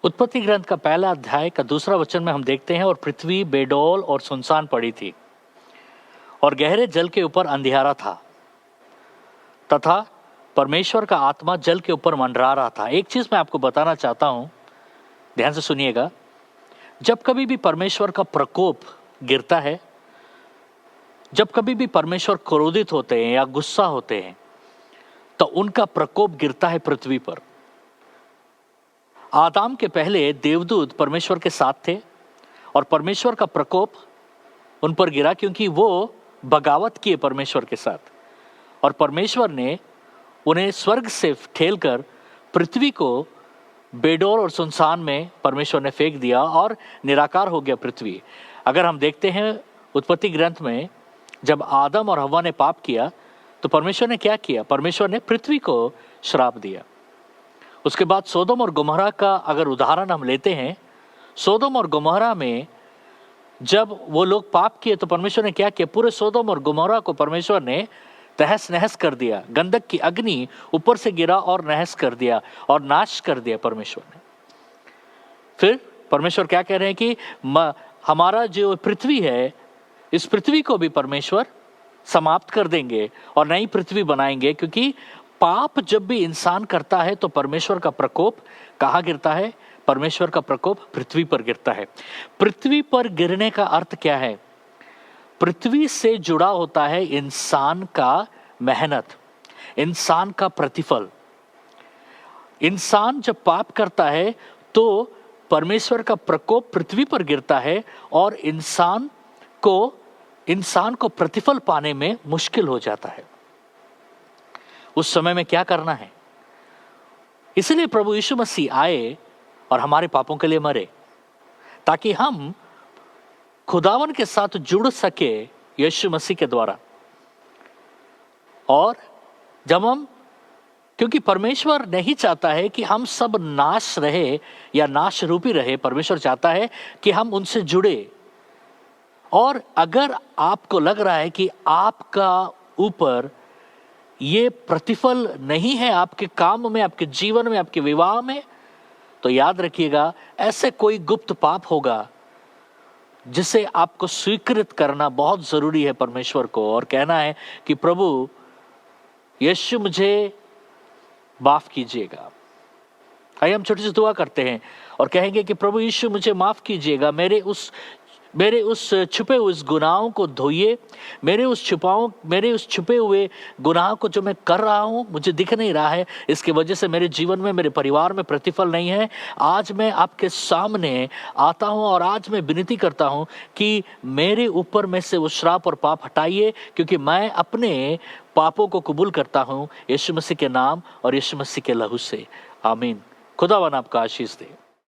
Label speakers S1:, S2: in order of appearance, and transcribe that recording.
S1: उत्पत्ति ग्रंथ का पहला अध्याय का दूसरा वचन में हम देखते हैं, और पृथ्वी बेडौल और सुनसान पड़ी थी और गहरे जल के ऊपर अंधियारा था तथा परमेश्वर का आत्मा जल के ऊपर मंडरा रहा था। एक चीज मैं आपको बताना चाहता हूं, ध्यान से सुनिएगा। जब कभी भी परमेश्वर का प्रकोप गिरता है, जब कभी भी परमेश्वर क्रोधित होते हैं या गुस्सा होते हैं, तो उनका प्रकोप गिरता है पृथ्वी पर। आदम के पहले देवदूत परमेश्वर के साथ थे और परमेश्वर का प्रकोप उन पर गिरा क्योंकि वो बगावत किए परमेश्वर के साथ, और परमेश्वर ने उन्हें स्वर्ग से ठेलकर पृथ्वी को बेडौल और सुनसान में परमेश्वर ने फेंक दिया और निराकार हो गया पृथ्वी। अगर हम देखते हैं उत्पत्ति ग्रंथ में, जब आदम और हव्वा ने पाप किया तो परमेश्वर ने क्या किया? परमेश्वर ने पृथ्वी को श्राप दिया। उसके बाद सोदोम और गोमोरा का अगर उदाहरण हम लेते हैं, सोदोम और गोमोरा में जब वो लोग पाप किए तो परमेश्वर ने क्या किया? पूरे सोदोम और गोमोरा को परमेश्वर ने तहस नहस कर दिया। गंधक की अग्नि ऊपर से गिरा और नहस कर दिया और नाश कर दिया परमेश्वर ने। फिर परमेश्वर क्या कह रहे हैं कि हमारा जो पृथ्वी है, इस पृथ्वी को भी परमेश्वर समाप्त कर देंगे और नई पृथ्वी बनाएंगे, क्योंकि पाप जब भी इंसान करता है तो परमेश्वर का प्रकोप कहाँ गिरता है? परमेश्वर का प्रकोप पृथ्वी पर गिरता है। पृथ्वी पर गिरने का अर्थ क्या है? पृथ्वी से जुड़ा होता है इंसान का मेहनत, इंसान का प्रतिफल। इंसान जब पाप करता है तो परमेश्वर का प्रकोप पृथ्वी पर गिरता है और इंसान को प्रतिफल पाने में मुश्किल हो जाता है। उस समय में क्या करना है? इसलिए प्रभु यीशु मसीह आए और हमारे पापों के लिए मरे, ताकि हम खुदावन के साथ जुड़ सके यीशु मसीह के द्वारा। और जब हम, क्योंकि परमेश्वर नहीं चाहता है कि हम सब नाश रहे या नाश रूपी रहे, परमेश्वर चाहता है कि हम उनसे जुड़े। और अगर आपको लग रहा है कि आपका ऊपर ये प्रतिफल नहीं है आपके काम में, आपके जीवन में, आपके विवाह में, तो याद रखिएगा, ऐसे कोई गुप्त पाप होगा जिसे आपको स्वीकृत करना बहुत जरूरी है परमेश्वर को, और कहना है कि प्रभु यीशु मुझे माफ कीजिएगा। आइए हम छोटी सी दुआ करते हैं और कहेंगे कि प्रभु यीशु मुझे माफ कीजिएगा, मेरे उस छुपे हुए गुनाहों को धोइए, मेरे उस छुपे हुए गुनाह को जो मैं कर रहा हूँ, मुझे दिख नहीं रहा है, इसकी वजह से मेरे जीवन में, मेरे परिवार में प्रतिफल नहीं है। आज मैं आपके सामने आता हूँ और आज मैं विनती करता हूँ कि मेरे ऊपर में से वो श्राप और पाप हटाइए, क्योंकि मैं अपने पापों को कबूल करता हूँ यीशु मसीह के नाम और यीशु मसीह के लहू से। आमीन। खुदावन आपका आशीष दे।